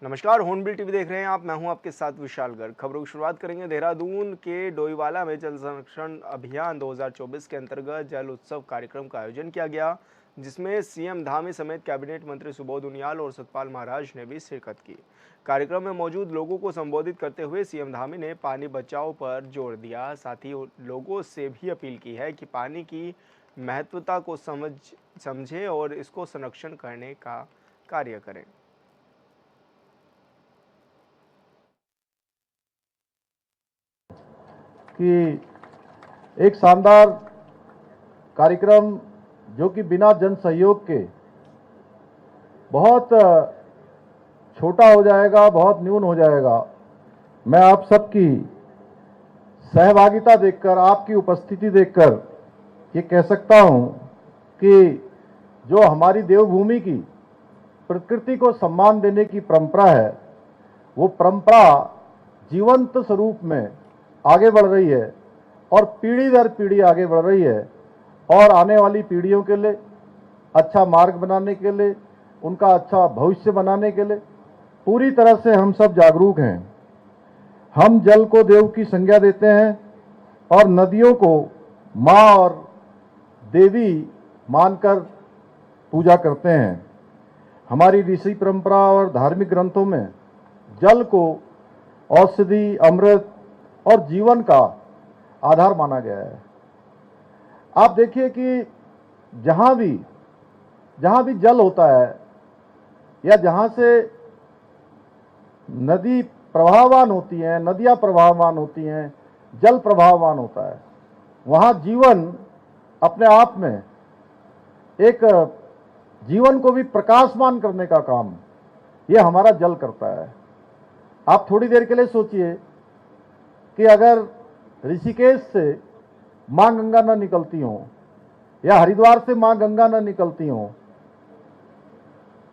नमस्कार, hornbill TV देख रहे हैं आप। मैं हूं आपके साथ विशाल गर्ग। खबरों की शुरुआत करेंगे देहरादून के डोईवाला में जल संरक्षण अभियान 2024 के अंतर्गत जल उत्सव कार्यक्रम का आयोजन किया गया, जिसमें सीएम धामी समेत कैबिनेट मंत्री सुबोध उनियाल और सतपाल महाराज ने भी शिरकत की। कार्यक्रम में मौजूद लोगों को संबोधित करते हुए सीएम धामी ने पानी बचाओ पर जोर दिया। साथ ही लोगों से भी अपील की है कि पानी की महत्वता को समझें और इसको संरक्षण करने का कार्य करें। कि एक शानदार कार्यक्रम जो कि बिना जन सहयोग के बहुत छोटा हो जाएगा, बहुत न्यून हो जाएगा। मैं आप सबकी सहभागिता देखकर, आपकी उपस्थिति देखकर ये कह सकता हूं कि जो हमारी देवभूमि की प्रकृति को सम्मान देने की परंपरा है, वो परंपरा जीवंत स्वरूप में आगे बढ़ रही है और पीढ़ी दर पीढ़ी आगे बढ़ रही है। और आने वाली पीढ़ियों के लिए अच्छा मार्ग बनाने के लिए, उनका अच्छा भविष्य बनाने के लिए पूरी तरह से हम सब जागरूक हैं। हम जल को देव की संज्ञा देते हैं और नदियों को माँ और देवी मानकर पूजा करते हैं। हमारी ऋषि परंपरा और धार्मिक ग्रंथों में जल को औषधि, अमृत और जीवन का आधार माना गया है। आप देखिए कि जहां भी जल होता है या जहां से नदी प्रवाहवान होती हैं, नदियां प्रवाहवान होती हैं, जल प्रवाहवान होता है, वहां जीवन अपने आप में एक जीवन को भी प्रकाशमान करने का काम यह हमारा जल करता है। आप थोड़ी देर के लिए सोचिए कि अगर ऋषिकेश से मां गंगा न निकलती हो या हरिद्वार से मां गंगा न निकलती हो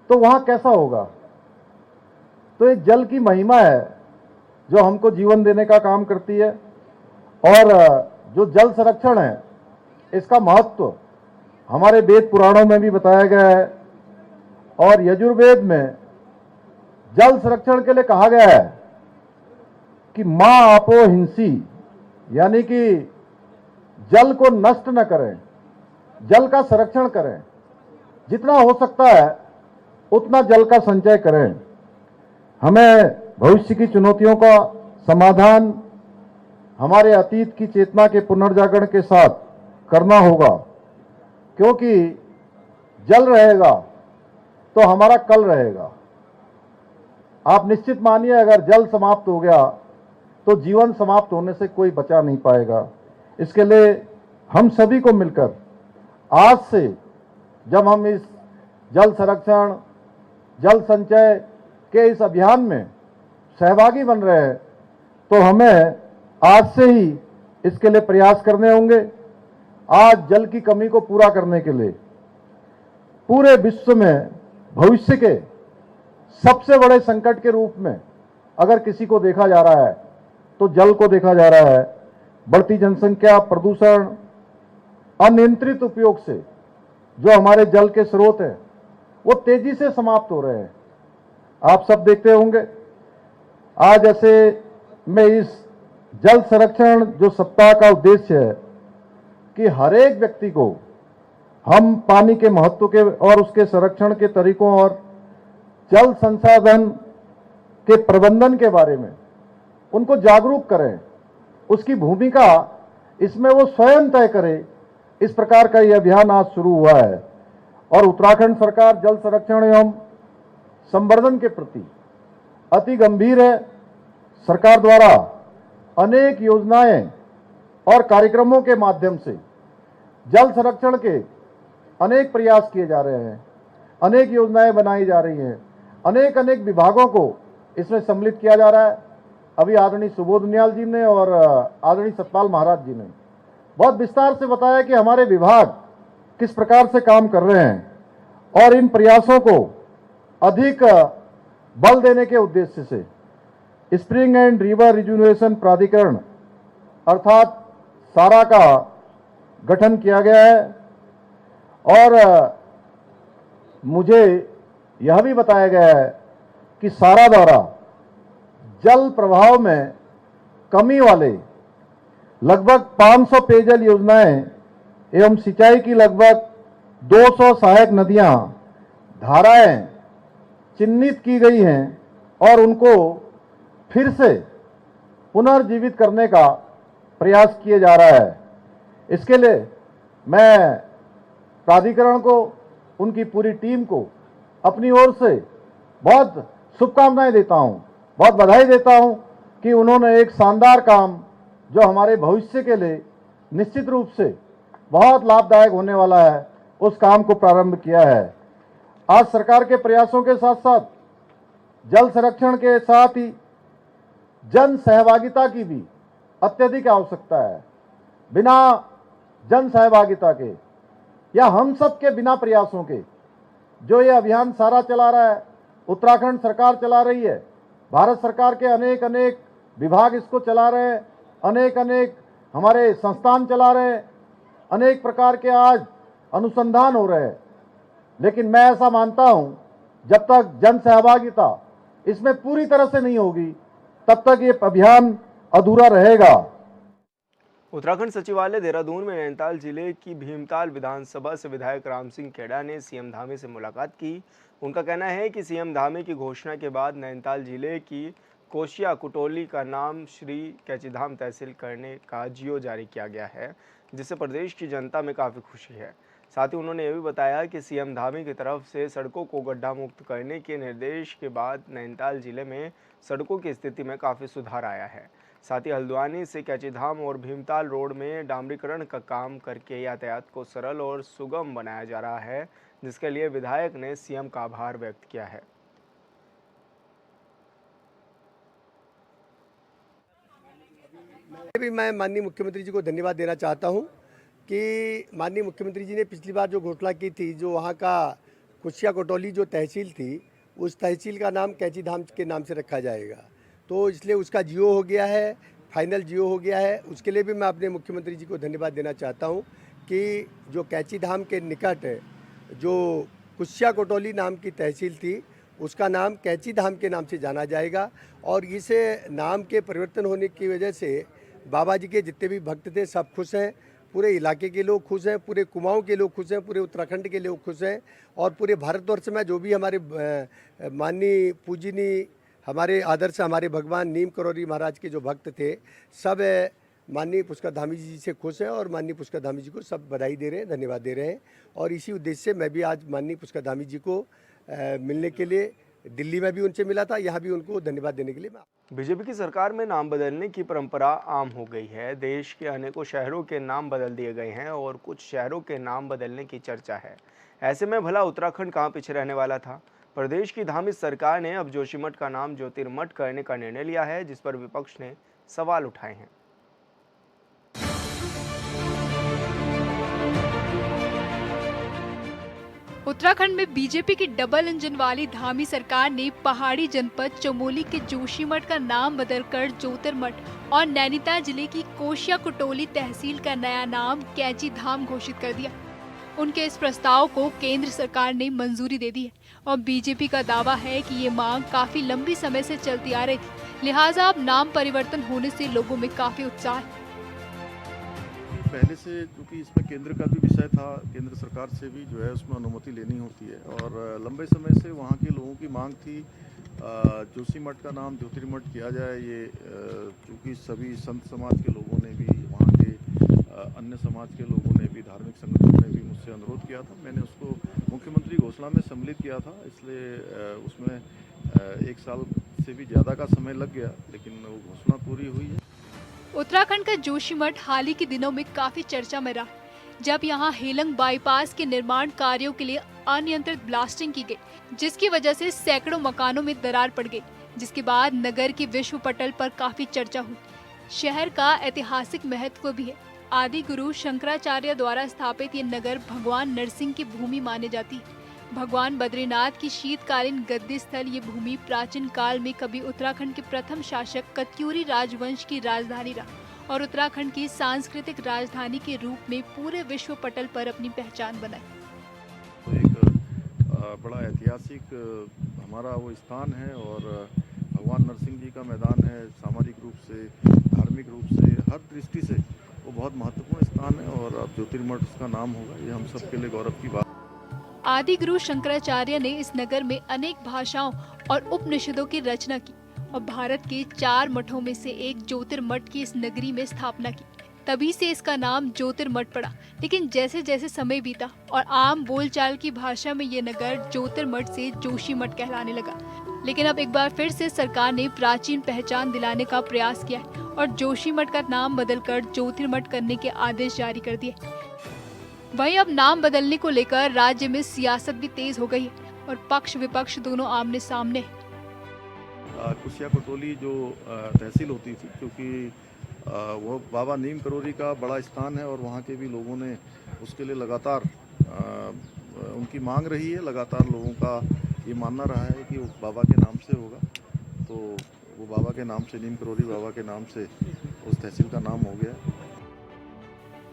तो वहां कैसा होगा। तो ये जल की महिमा है जो हमको जीवन देने का काम करती है। और जो जल संरक्षण है, इसका महत्व हमारे वेद पुराणों में भी बताया गया है और यजुर्वेद में जल संरक्षण के लिए कहा गया है कि मां आपो हिंसी, यानी कि जल को नष्ट न करें, जल का संरक्षण करें। जितना हो सकता है उतना जल का संचय करें। हमें भविष्य की चुनौतियों का समाधान हमारे अतीत की चेतना के पुनर्जागरण के साथ करना होगा, क्योंकि जल रहेगा तो हमारा कल रहेगा। आप निश्चित मानिए, अगर जल समाप्त हो गया तो जीवन समाप्त होने से कोई बचा नहीं पाएगा। इसके लिए हम सभी को मिलकर आज से, जब हम इस जल संरक्षण, जल संचय के इस अभियान में सहभागी बन रहे हैं, तो हमें आज से ही इसके लिए प्रयास करने होंगे। आज जल की कमी को पूरा करने के लिए पूरे विश्व में भविष्य के सबसे बड़े संकट के रूप में अगर किसी को देखा जा रहा है तो जल को देखा जा रहा है। बढ़ती जनसंख्या, प्रदूषण, अनियंत्रित उपयोग से जो हमारे जल के स्रोत हैं वो तेजी से समाप्त हो रहे हैं। आप सब देखते होंगे। आज ऐसे में इस जल संरक्षण जो सप्ताह का उद्देश्य है कि हर एक व्यक्ति को हम पानी के महत्व के और उसके संरक्षण के तरीकों और जल संसाधन के प्रबंधन के बारे में उनको जागरूक करें। उसकी भूमिका इसमें वो स्वयं तय करे। इस प्रकार का यह अभियान आज शुरू हुआ है और उत्तराखंड सरकार जल संरक्षण एवं संवर्धन के प्रति अति गंभीर है। सरकार द्वारा अनेक योजनाएं और कार्यक्रमों के माध्यम से जल संरक्षण के अनेक प्रयास किए जा रहे हैं, अनेक योजनाएं बनाई जा रही हैं, अनेक विभागों को इसमें सम्मिलित किया जा रहा है। अभी आदरणीय सुबोध उनियाल जी ने और आदरणीय सतपाल महाराज जी ने बहुत विस्तार से बताया कि हमारे विभाग किस प्रकार से काम कर रहे हैं और इन प्रयासों को अधिक बल देने के उद्देश्य से स्प्रिंग एंड रिवर रिजुविनेशन प्राधिकरण अर्थात सारा का गठन किया गया है। और मुझे यह भी बताया गया है कि सारा दौरा जल प्रवाह में कमी वाले लगभग 500 पेयजल योजनाएं एवं सिंचाई की लगभग 200 सहायक नदियां, धाराएं चिन्हित की गई हैं और उनको फिर से पुनर्जीवित करने का प्रयास किया जा रहा है। इसके लिए मैं प्राधिकरण को, उनकी पूरी टीम को अपनी ओर से बहुत शुभकामनाएं देता हूं, बहुत बधाई देता हूं कि उन्होंने एक शानदार काम जो हमारे भविष्य के लिए निश्चित रूप से बहुत लाभदायक होने वाला है, उस काम को प्रारंभ किया है। आज सरकार के प्रयासों के साथ साथ जल संरक्षण के साथ ही जन सहभागिता की भी अत्यधिक आवश्यकता है। बिना जन सहभागिता के या हम सब के बिना प्रयासों के जो ये अभियान सारा चला रहा है, उत्तराखंड सरकार चला रही है, भारत सरकार के अनेक अनेक विभाग इसको चला रहे हैं, अनेक अनेक हमारे संस्थान चला रहे हैं, अनेक प्रकार के आज अनुसंधान हो रहे हैं, लेकिन मैं ऐसा मानता हूं जब तक जन सहभागिता इसमें पूरी तरह से नहीं होगी तब तक ये अभियान अधूरा रहेगा। उत्तराखंड सचिवालय देहरादून में नैनीताल जिले की भीमताल विधानसभा से विधायक राम सिंह खेड़ा ने सीएम धामी से मुलाकात की। उनका कहना है कि सीएम धामी की घोषणा के बाद नैनीताल जिले की कोशिया कुटोली का नाम श्री कैचीधाम तहसील करने का जियो जारी किया गया है, जिससे प्रदेश की जनता में काफ़ी खुशी है। साथ ही उन्होंने यह भी बताया कि सीएम धामी की तरफ से सड़कों को गड्ढा मुक्त करने के निर्देश के बाद नैनीताल जिले में सड़कों की स्थिति में काफ़ी सुधार आया है। साथ ही हल्द्वानी से कैचीधाम और भीमताल रोड में डामरीकरण का काम करके यातायात को सरल और सुगम बनाया जा रहा है, जिसके लिए विधायक ने सीएम का आभार व्यक्त किया है। मैं माननीय मुख्यमंत्री जी को धन्यवाद देना चाहता हूं कि माननीय मुख्यमंत्री जी ने पिछली बार जो घोषणा की थी, जो वहां का कुशिया कोटौली जो तहसील थी, उस तहसील का नाम कैचीधाम के नाम से रखा जाएगा। तो इसलिए उसका जियो हो गया है, फाइनल जियो हो गया है। उसके लिए भी मैं अपने मुख्यमंत्री जी को धन्यवाद देना चाहता हूं कि जो कैचीधाम के निकट जो कुशिया कोटौली नाम की तहसील थी, उसका नाम कैचीधाम के नाम से जाना जाएगा। और इस नाम के परिवर्तन होने की वजह से बाबा जी के जितने भी भक्त थे सब खुश हैं, पूरे इलाके के लोग खुश हैं, पूरे कुमाऊं के लोग खुश हैं, पूरे उत्तराखंड के लोग खुश हैं और पूरे भारतवर्ष में जो भी हमारे माननीय पूजनीय हमारे आदर्श हमारे भगवान नीम करौरी महाराज के जो भक्त थे, सब माननीय पुष्कर धामी जी से खुश हैं और माननीय पुष्कर धामी जी को सब बधाई दे रहे हैं, धन्यवाद दे रहे हैं। और इसी उद्देश्य से मैं भी आज माननीय पुष्कर धामी जी को मिलने के लिए दिल्ली में भी उनसे मिला था, यहाँ भी उनको धन्यवाद देने के लिए बीजेपी की सरकार में नाम बदलने की परंपरा आम हो गई है। देश के अनेकों शहरों के नाम बदल दिए गए हैं और कुछ शहरों के नाम बदलने की चर्चा है। ऐसे में भला उत्तराखंड कहाँ पीछे रहने वाला था। प्रदेश की धामी सरकार ने अब जोशीमठ का नाम ज्योतिर्मठ करने का निर्णय लिया है, जिस पर विपक्ष ने सवाल उठाए हैं। उत्तराखंड में बीजेपी की डबल इंजन वाली धामी सरकार ने पहाड़ी जनपद चमोली के जोशीमठ का नाम बदलकर ज्योतिर्मठ और नैनीताल जिले की कोशिया कुटोली तहसील का नया नाम कैचीधाम घोषित कर दिया। उनके इस प्रस्ताव को केंद्र सरकार ने मंजूरी दे दी है और बीजेपी का दावा है कि ये मांग काफी लंबी समय से चलती आ रही थी, लिहाजा अब नाम परिवर्तन होने से लोगों में काफी उत्साह है। पहले से क्योंकि इसमें केंद्र का भी विषय था, केंद्र सरकार से भी जो है उसमें अनुमति लेनी होती है और लंबे समय से वहाँ के लोगों की मांग थी जोशीमठ का नाम ज्योतिर्मठ किया जाए। ये चूँकि सभी संत समाज के लोगों ने भी, वहाँ के अन्य समाज के लोगों ने भी, धार्मिक संगठनों ने भी मुझसे अनुरोध किया था, मैंने उसको मुख्यमंत्री घोषणा में सम्मिलित किया था। इसलिए उसमें 1 साल से भी ज़्यादा का समय लग गया, लेकिन वो घोषणा पूरी हुई है। उत्तराखंड का जोशीमठ हाल ही के दिनों में काफी चर्चा में रहा, जब यहां हेलंग बाईपास के निर्माण कार्यों के लिए अनियंत्रित ब्लास्टिंग की गई, जिसकी वजह से सैकड़ों मकानों में दरार पड़ गई, जिसके बाद नगर की विश्व पटल पर काफी चर्चा हुई। शहर का ऐतिहासिक महत्व भी है। आदि गुरु शंकराचार्य द्वारा स्थापित ये नगर भगवान नरसिंह की भूमि मानी जाती है। भगवान बद्रीनाथ की शीतकालीन गद्दी स्थल ये भूमि प्राचीन काल में कभी उत्तराखंड के प्रथम शासक कत्यूरी राजवंश की राजधानी रहा और उत्तराखंड की सांस्कृतिक राजधानी के रूप में पूरे विश्व पटल पर अपनी पहचान बनाई। तो एक बड़ा ऐतिहासिक हमारा वो स्थान है और भगवान नरसिंह जी का मैदान है। सामाजिक रूप से, धार्मिक रूप से, हर दृष्टि से वो बहुत महत्वपूर्ण स्थान है और अब ज्योतिर्मठ उसका नाम होगा, ये हम सब के लिए गौरव की बात। आदि गुरु शंकराचार्य ने इस नगर में अनेक भाषाओं और उपनिषदों की रचना की और भारत के 4 मठों में से एक ज्योतिर्मठ की इस नगरी में स्थापना की। तभी से इसका नाम ज्योतिर्मठ पड़ा। लेकिन जैसे जैसे समय बीता और आम बोलचाल की भाषा में ये नगर ज्योतिर्मठ से जोशीमठ कहलाने लगा। लेकिन अब एक बार फिर से सरकार ने प्राचीन पहचान दिलाने का प्रयास किया है और जोशीमठ का नाम बदलकर ज्योतिर्मठ करने के आदेश जारी कर दिए। वहीं अब नाम बदलने को लेकर राज्य में सियासत भी तेज हो गई है और पक्ष विपक्ष दोनों आमने सामने हैं। कुशिया कोटोली जो तहसील होती थी, क्योंकि वो बाबा नीम करोली का बड़ा स्थान है और वहाँ के भी लोगों ने उसके लिए लगातार उनकी मांग रही है। लगातार लोगों का ये मानना रहा है कि वो बाबा के नाम से होगा, तो वो बाबा के नाम से, नीम करोली बाबा के नाम से उस तहसील का नाम हो गया।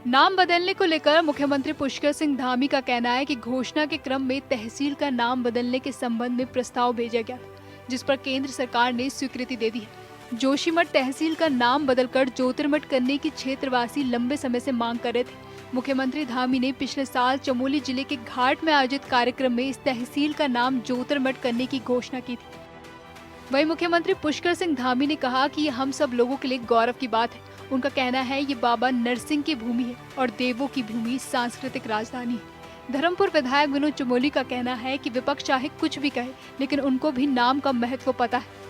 नाम बदलने को लेकर मुख्यमंत्री पुष्कर सिंह धामी का कहना है कि घोषणा के क्रम में तहसील का नाम बदलने के संबंध में प्रस्ताव भेजा गया, जिस पर केंद्र सरकार ने स्वीकृति दे दी है। जोशीमठ तहसील का नाम बदलकर ज्योतिर्मठ करने की क्षेत्रवासी लंबे समय से मांग कर रहे थे। मुख्यमंत्री धामी ने पिछले साल चमोली जिले के घाट में आयोजित कार्यक्रम में इस तहसील का नाम ज्योतिर्मठ करने की घोषणा की थी। वहीं मुख्यमंत्री पुष्कर सिंह धामी ने कहा कि ये हम सब लोगों के लिए गौरव की बात है। उनका कहना है ये बाबा नरसिंह की भूमि है और देवों की भूमि, सांस्कृतिक राजधानी है। धर्मपुर विधायक विनोद चमोली का कहना है कि विपक्ष चाहे कुछ भी कहे, लेकिन उनको भी नाम का महत्व पता है।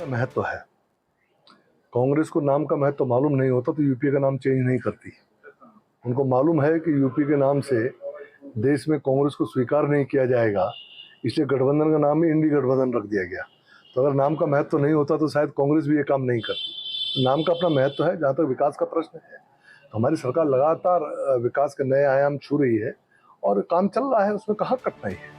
महत्व है। कांग्रेस को नाम का महत्व मालूम नहीं होता तो यूपीए का नाम चेंज नहीं करती। उनको मालूम है कि यूपी के नाम से देश में कांग्रेस को स्वीकार नहीं किया जाएगा, इसलिए गठबंधन का नाम ही इंडी गठबंधन रख दिया गया। तो अगर नाम का महत्व नहीं होता तो शायद कांग्रेस भी ये काम नहीं करती। नाम का अपना महत्व है। जहाँ तक विकास का प्रश्न है, तो हमारी सरकार लगातार विकास के नए आयाम छू रही है और काम चल रहा है, उसमें कहाँ कठिनाई है।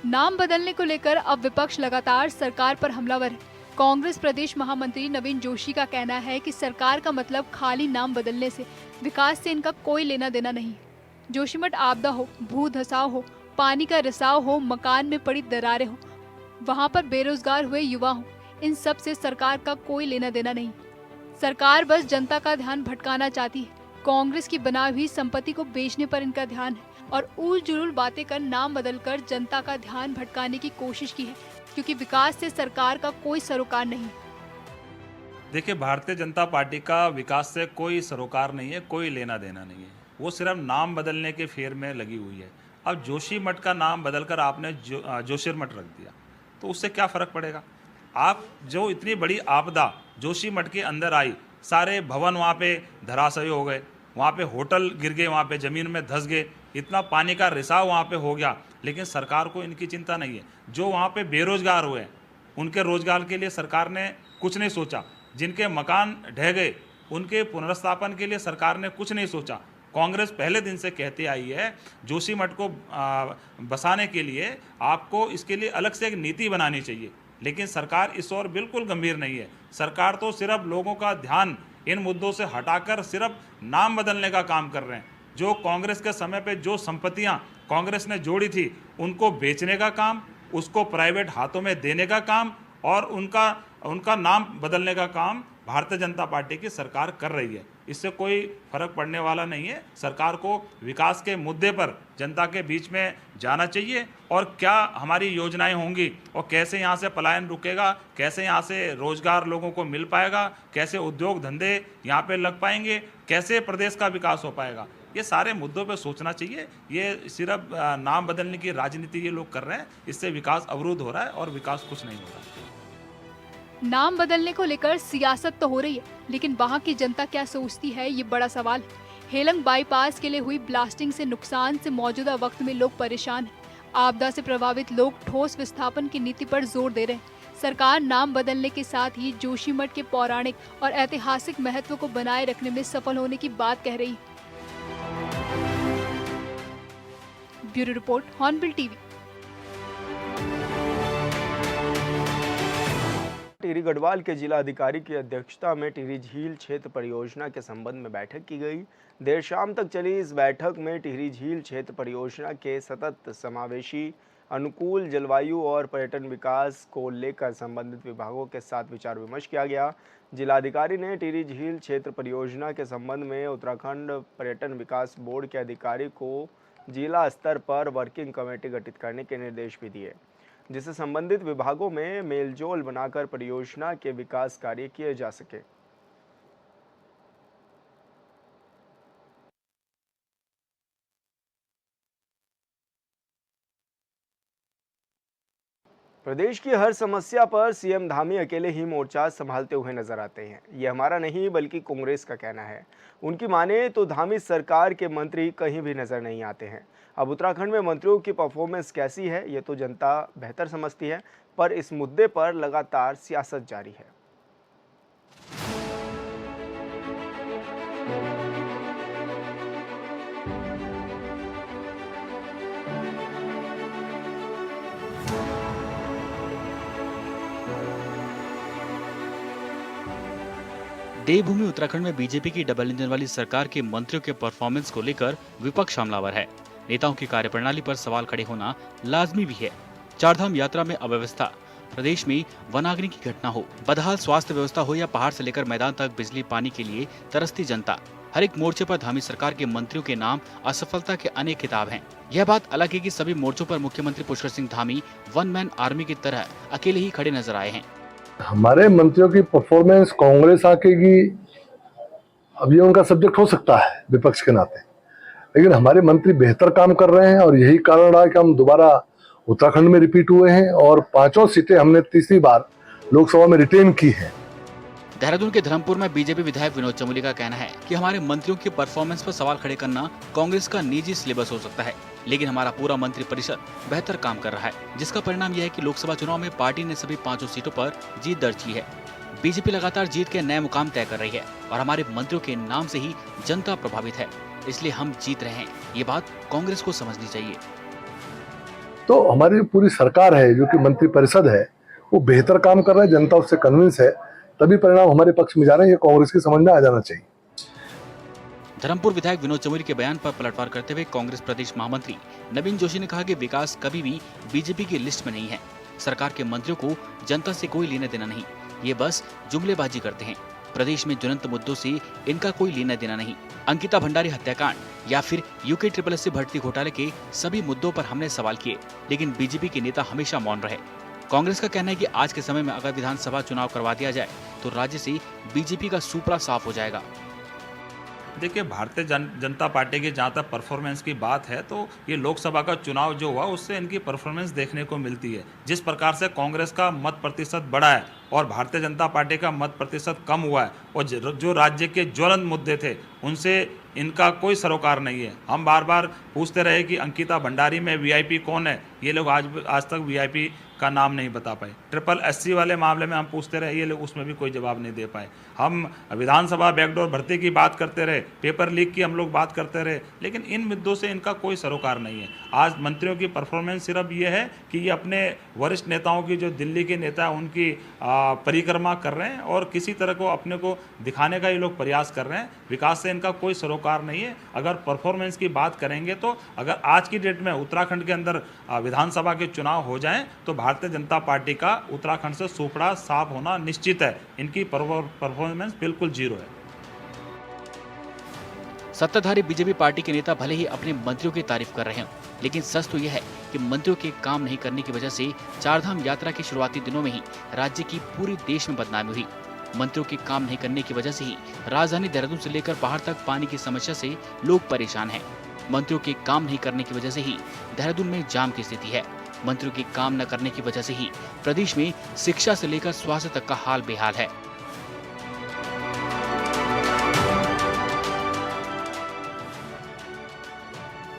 नाम बदलने को लेकर अब विपक्ष लगातार सरकार पर हमलावर है। कांग्रेस प्रदेश महामंत्री नवीन जोशी का कहना है कि सरकार का मतलब खाली नाम बदलने से, विकास से इनका कोई लेना देना नहीं। जोशीमठ आपदा हो, भू धसाव हो, पानी का रिसाव हो, मकान में पड़ी दरारें हो, वहाँ पर बेरोजगार हुए युवा हो, इन सब से सरकार का कोई लेना देना नहीं। सरकार बस जनता का ध्यान भटकाना चाहती है। कांग्रेस की बनाई हुई संपत्ति को बेचने पर इनका ध्यान है और उल जुलूल बातें कर नाम बदलकर जनता का ध्यान भटकाने की कोशिश की है, क्योंकि विकास से सरकार का कोई सरोकार नहीं। देखिए, भारतीय जनता पार्टी का विकास से कोई सरोकार नहीं है, कोई लेना देना नहीं है। वो सिर्फ नाम बदलने के फेर में लगी हुई है। अब जोशीमठ का नाम बदलकर आपने जोशीमठ रख दिया, तो उससे क्या फ़र्क पड़ेगा? आप जो इतनी बड़ी आपदा जोशीमठ के अंदर आई, सारे भवन वहाँ पे धराशायी हो गए, वहाँ पे होटल गिर गए, वहाँ पे ज़मीन में धंस गए, इतना पानी का रिसाव वहाँ पे हो गया, लेकिन सरकार को इनकी चिंता नहीं है। जो वहाँ पे बेरोजगार हुए, उनके रोजगार के लिए सरकार ने कुछ नहीं सोचा। जिनके मकान ढह गए, उनके पुनर्स्थापन के लिए सरकार ने कुछ नहीं सोचा। कांग्रेस पहले दिन से कहती आई है, जोशीमठ को बसाने के लिए आपको इसके लिए अलग से एक नीति बनानी चाहिए, लेकिन सरकार इस ओर बिल्कुल गंभीर नहीं है। सरकार तो सिर्फ लोगों का ध्यान इन मुद्दों से हटाकर सिर्फ नाम बदलने का काम कर रहे हैं। जो कांग्रेस के समय पे जो संपत्तियां कांग्रेस ने जोड़ी थी, उनको बेचने का काम, उसको प्राइवेट हाथों में देने का काम और उनका नाम बदलने का काम भारतीय जनता पार्टी की सरकार कर रही है। इससे कोई फर्क पड़ने वाला नहीं है। सरकार को विकास के मुद्दे पर जनता के बीच में जाना चाहिए और क्या हमारी योजनाएं होंगी और कैसे यहाँ से पलायन रुकेगा, कैसे यहाँ से रोजगार लोगों को मिल पाएगा, कैसे उद्योग धंधे यहाँ पे लग पाएंगे, कैसे प्रदेश का विकास हो पाएगा, ये सारे मुद्दों पे सोचना चाहिए। ये सिर्फ नाम बदलने की राजनीति ये लोग कर रहे हैं, इससे विकास अवरुद्ध हो रहा है और विकास कुछ नहीं हो रहा है। नाम बदलने को लेकर सियासत तो हो रही है, लेकिन वहाँ की जनता क्या सोचती है, ये बड़ा सवाल है। हेलंग बाईपास के लिए हुई ब्लास्टिंग से नुकसान से मौजूदा वक्त में लोग परेशान हैं। आपदा से प्रभावित लोग ठोस विस्थापन की नीति पर जोर दे रहे हैं। सरकार नाम बदलने के साथ ही जोशीमठ के पौराणिक और ऐतिहासिक महत्व को बनाए रखने में सफल होने की बात कह रही है। Bureau report, hornbill TV. Tehri Garhwal के जिला अधिकारी की अध्यक्षता में टिहरी झील क्षेत्र परियोजना के संबंध में बैठक की गई। देर शाम तक चली इस बैठक में टिहरी झील क्षेत्र परियोजना के सतत समावेशी अनुकूल जलवायु और पर्यटन विकास को लेकर संबंधित विभागों के साथ विचार विमर्श किया गया। जिलाधिकारी ने टिहरी झील क्षेत्र परियोजना के संबंध में उत्तराखंड पर्यटन विकास बोर्ड के अधिकारी को जिला स्तर पर वर्किंग कमेटी गठित करने के निर्देश भी दिए, जिससे संबंधित विभागों में मेलजोल बनाकर परियोजना के विकास कार्य किए जा सके। प्रदेश की हर समस्या पर सीएम धामी अकेले ही मोर्चा संभालते हुए नजर आते हैं। ये हमारा नहीं बल्कि कांग्रेस का कहना है। उनकी माने तो धामी सरकार के मंत्री कहीं भी नजर नहीं आते हैं। अब उत्तराखंड में मंत्रियों की परफॉर्मेंस कैसी है ये तो जनता बेहतर समझती है, पर इस मुद्दे पर लगातार सियासत जारी है। देवभूमि उत्तराखंड में बीजेपी की डबल इंजन वाली सरकार के मंत्रियों के परफॉर्मेंस को लेकर विपक्ष हमलावर है। नेताओं की कार्यप्रणाली पर सवाल खड़े होना लाजमी भी है। चारधाम यात्रा में अव्यवस्था, प्रदेश में वनाग्नि की घटना हो, बदहाल स्वास्थ्य व्यवस्था हो या पहाड़ से लेकर मैदान तक बिजली पानी के लिए तरसती जनता, हर एक मोर्चे पर धामी सरकार के मंत्रियों के नाम असफलता के अनेक खिताब हैं। यह बात अलग है कि सभी मोर्चों पर मुख्यमंत्री Pushkar Singh Dhami one man army की तरह अकेले ही खड़े नजर आए हैं। हमारे मंत्रियों की परफॉर्मेंस कांग्रेस आकेगी, अब ये उनका सब्जेक्ट हो सकता है विपक्ष के नाते, लेकिन हमारे मंत्री बेहतर काम कर रहे हैं और यही कारण रहा कि हम दोबारा उत्तराखंड में रिपीट हुए हैं और 5 सीटें हमने तीसरी बार लोकसभा में रिटेन की हैं। देहरादून के धर्मपुर में बीजेपी विधायक विनोद चमोली का कहना है कि हमारे मंत्रियों के परफॉर्मेंस पर सवाल खड़े करना कांग्रेस का निजी सिलेबस हो सकता है, लेकिन हमारा पूरा मंत्री परिषद बेहतर काम कर रहा है, जिसका परिणाम यह है कि लोकसभा चुनाव में पार्टी ने सभी 5 सीटों पर जीत दर्ज की है। बीजेपी लगातार जीत के नए मुकाम तय कर रही है और हमारे मंत्रियों के नाम से ही जनता प्रभावित है, इसलिए हम जीत रहे हैं। ये बात कांग्रेस को समझनी चाहिए। तो हमारी पूरी सरकार है जो कि मंत्री परिषद है, वो बेहतर काम कर रहा है, जनता उससे कन्विंस है, तभी परिणाम हमारे पक्ष में जा रहे हैं। ये कांग्रेस की समझ में आ जाना चाहिए। धर्मपुर विधायक विनोद चमोली के बयान पर पलटवार करते हुए कांग्रेस प्रदेश महामंत्री नवीन जोशी ने कहा कि विकास कभी भी बीजेपी की लिस्ट में नहीं है। सरकार के मंत्रियों को जनता से कोई लेना देना नहीं, ये बस जुमलेबाजी करते हैं। प्रदेश में ज्वलंत मुद्दों से इनका कोई लेना देना नहीं। अंकिता भंडारी हत्याकांड या फिर UKSSC भर्ती घोटाले के सभी मुद्दों पर हमने सवाल किए, लेकिन बीजेपी के नेता हमेशा मौन रहे। कांग्रेस का कहना है कि आज के समय में अगर विधानसभा चुनाव करवा दिया जाए तो राज्य से बीजेपी का सुपड़ा साफ हो जाएगा। देखिए, भारतीय जनता पार्टी की जहाँ तक परफॉर्मेंस की बात है तो ये लोकसभा का चुनाव जो हुआ उससे इनकी परफॉर्मेंस देखने को मिलती है। जिस प्रकार से कांग्रेस का मत प्रतिशत बढ़ा है और भारतीय जनता पार्टी का मत प्रतिशत कम हुआ है और जो राज्य के ज्वलंत मुद्दे थे उनसे इनका कोई सरोकार नहीं है। हम बार बार पूछते रहे कि अंकिता भंडारी में VIP कौन है, ये लोग आज तक VIP का नाम नहीं बता पाए। SSC वाले मामले में हम पूछते रहे, ये लोग उसमें भी कोई जवाब नहीं दे पाए। हम विधानसभा बैकडोर भर्ती की बात करते रहे, पेपर लीक की हम लोग बात करते रहे, लेकिन इन मुद्दों से इनका कोई सरोकार नहीं है। आज मंत्रियों की परफॉर्मेंस सिर्फ ये है कि ये अपने वरिष्ठ नेताओं की, जो दिल्ली के नेता हैं उनकी परिक्रमा कर रहे हैं और किसी तरह को अपने को दिखाने का ये लोग प्रयास कर रहे हैं। विकास से इनका कोई सरोकार नहीं है। अगर परफॉर्मेंस की बात करेंगे तो अगर आज की डेट में उत्तराखंड के अंदर विधानसभा के चुनाव हो जाएं तो भारतीय जनता पार्टी का उत्तराखंड से सुपड़ा साफ होना निश्चित है। इनकी परफॉर्मेंस बिल्कुल जीरो है। सत्ताधारी बीजेपी पार्टी के नेता भले ही अपने मंत्रियों की तारीफ कर रहे हों, लेकिन सच तो यह है कि मंत्रियों के काम नहीं करने की वजह से चारधाम यात्रा के शुरुआती दिनों में ही राज्य की पूरी देश में बदनामी हुई। मंत्रियों के काम नहीं करने की वजह से ही राजधानी देहरादून से लेकर पहाड़ तक पानी की समस्या से लोग परेशान हैं। मंत्रियों के काम नहीं करने की वजह से ही देहरादून में जाम की स्थिति है। मंत्रियों के काम न करने की वजह से ही प्रदेश में शिक्षा से लेकर स्वास्थ्य तक का हाल बेहाल है।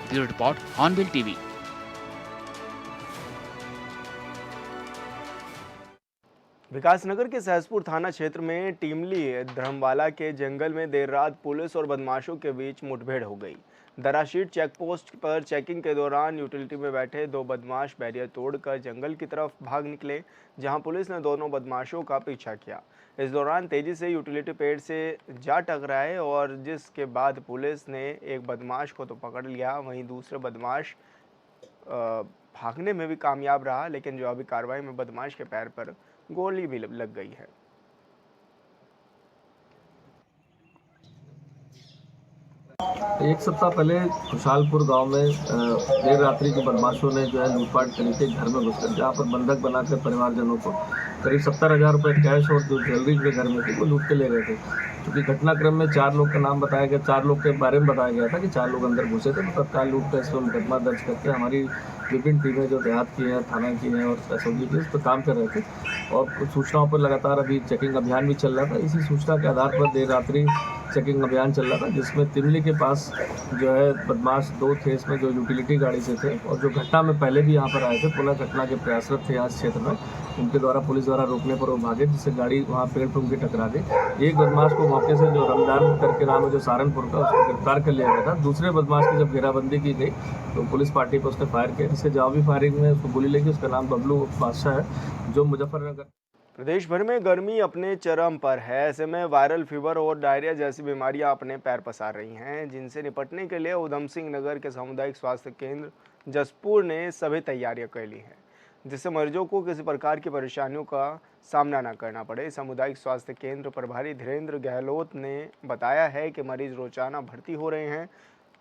Bureau report, hornbill TV. Vikasnagar के सहसपुर थाना क्षेत्र में टीमली धर्मवाला के जंगल में देर रात पुलिस और बदमाशों के बीच मुठभेड़ हो गई। दराशीट चेक पोस्ट पर चेकिंग के दौरान यूटिलिटी में बैठे 2 बदमाश बैरियर तोड़कर जंगल की तरफ भाग निकले, जहां पुलिस ने दोनों बदमाशों का पीछा किया। इस दौरान तेजी से यूटिलिटी पेड़ से जा टकराए और जिसके बाद पुलिस ने एक बदमाश को तो पकड़ लिया, वहीं दूसरे बदमाश भागने में भी कामयाब रहा, लेकिन जवाबी कार्रवाई में बदमाश के पैर पर गोली भी लग गई है। एक सप्ताह पहले खुशहालपुर गांव में देर रात्रि के बदमाशों ने जो है लूटपाट करी थी घर में घुसकर, जहां पर बंधक बनाकर परिवारजनों को करीब 70,000 रुपये कैश और जो ज्वेलरी के घर में थी वो लूट के ले गए थे। क्योंकि घटनाक्रम में 4 लोग का नाम बताया गया, 4 लोग के बारे में बताया गया था कि 4 लोग अंदर घुसे थे। तो तत्काल लूट का इस पर मुकदमा दर्ज करके हमारी विभिन्न टीमें जो देहात की हैं, थाना की हैं और एसओजी की, इस पर काम कर रहे थे और कुछ सूचनाओं पर लगातार अभी चेकिंग अभियान भी चल रहा था। इसी सूचना के आधार पर देर रात्रि चेकिंग अभियान चल रहा था, जिसमें तिमली के पास जो है बदमाश 2 थे, इसमें जो यूटिलिटी गाड़ी से थे और जो घटना में पहले भी यहाँ पर आए थे, पुनः घटना के प्रयासरत थे यहाँ क्षेत्र में, उनके द्वारा पुलिस द्वारा रोकने पर वो भागे, जिससे गाड़ी वहाँ पेड़ पर उनकी टकरा गई। एक बदमाश को मौके से जो रमजान करके नाम है जो सहारनपुर का, उसको गिरफ्तार कर लिया गया था। दूसरे बदमाश की जब घेराबंदी की गई तो पुलिस पार्टी पर उसने फायर किया, जिससे जवाबी फायरिंग में उसको गोली लगी। उसका नाम बबलू बादशाह है, जो मुजफ्फरनगर। प्रदेश भर में गर्मी अपने चरम पर है। ऐसे में वायरल फीवर और डायरिया जैसी बीमारियां अपने पैर पसार रही हैं, जिनसे निपटने के लिए उधम सिंह नगर के सामुदायिक स्वास्थ्य केंद्र जसपुर ने सभी तैयारियां कर ली हैं, जिससे मरीजों को किसी प्रकार की परेशानियों का सामना न करना पड़े। सामुदायिक स्वास्थ्य केंद्र प्रभारी धीरेन्द्र गहलोत ने बताया है कि मरीज रोजाना भर्ती हो रहे हैं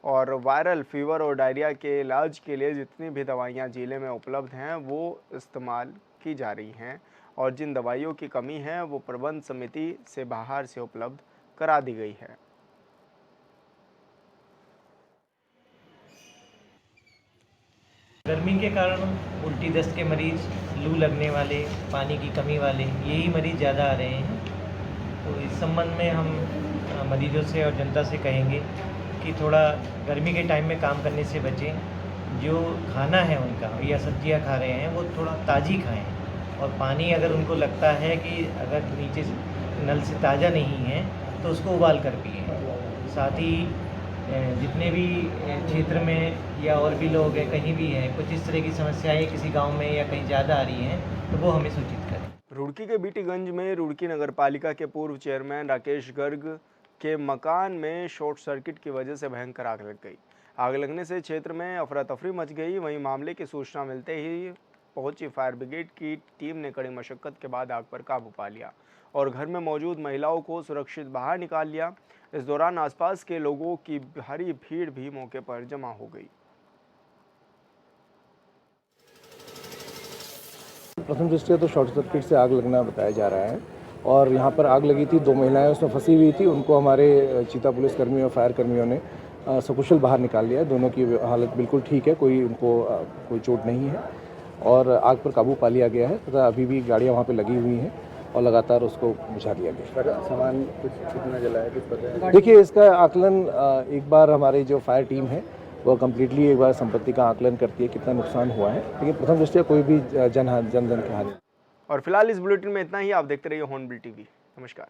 और वायरल फीवर और डायरिया के इलाज के लिए जितनी भी दवाइयाँ जिले में उपलब्ध हैं वो इस्तेमाल की जा रही हैं और जिन दवाइयों की कमी है वो प्रबंध समिति से बाहर से उपलब्ध करा दी गई है। गर्मी के कारण उल्टी दस्त के मरीज, लू लगने वाले, पानी की कमी वाले, यही मरीज ज़्यादा आ रहे हैं। तो इस संबंध में हम मरीजों से और जनता से कहेंगे कि थोड़ा गर्मी के टाइम में काम करने से बचें। जो खाना है उनका या सब्जियां खा रहे हैं वो थोड़ा ताज़ी खाएं और पानी अगर उनको लगता है कि अगर नीचे नल से ताज़ा नहीं है तो उसको उबाल कर पिएं। साथ ही जितने भी क्षेत्र में या और भी लोग हैं कहीं भी हैं, कुछ इस तरह की समस्याएं किसी गांव में या कहीं ज़्यादा आ रही हैं तो वो हमें सूचित करें। रुड़की के बीटीगंज में रुड़की नगरपालिका के पूर्व चेयरमैन राकेश गर्ग के मकान में शॉर्ट सर्किट की वजह से भयंकर आग लग गई। आग लगने से क्षेत्र में अफरा तफरी मच गई। वहीं मामले की सूचना मिलते ही पहुंची फायर ब्रिगेड की टीम ने कड़ी मशक्कत के बाद आग पर काबू पा लिया और घर में मौजूद महिलाओं को सुरक्षित बाहर निकाल लिया। इस दौरान आसपास के लोगों की भारी भीड़ भी मौके पर जमा हो गई। प्रथम दृष्टया तो शॉर्ट सर्किट से आग लगना बताया जा रहा है और यहाँ पर आग लगी थी, 2 महिलाएं उसमें फंसी हुई थी, उनको हमारे चीता पुलिस कर्मियों और फायर कर्मियों ने सकुशल बाहर निकाल लिया। दोनों की हालत बिल्कुल ठीक है, उनको कोई चोट नहीं है और आग पर काबू पा लिया गया है तथा अभी भी गाड़ियाँ वहाँ पर लगी हुई हैं और लगातार उसको बुझा दिया गया। सामान कुछ कितना जला है, कुछ पता है? देखिए, इसका आकलन एक बार हमारी जो फायर टीम है वो कम्प्लीटली एक बार संपत्ति का आकलन करती है कितना नुकसान हुआ है, लेकिन प्रथम दृष्टया कोई भी जन धन की हानि। और फिलहाल इस बुलेटिन में इतना ही। आप देखते रहिए हॉर्नबिल टीवी। नमस्कार।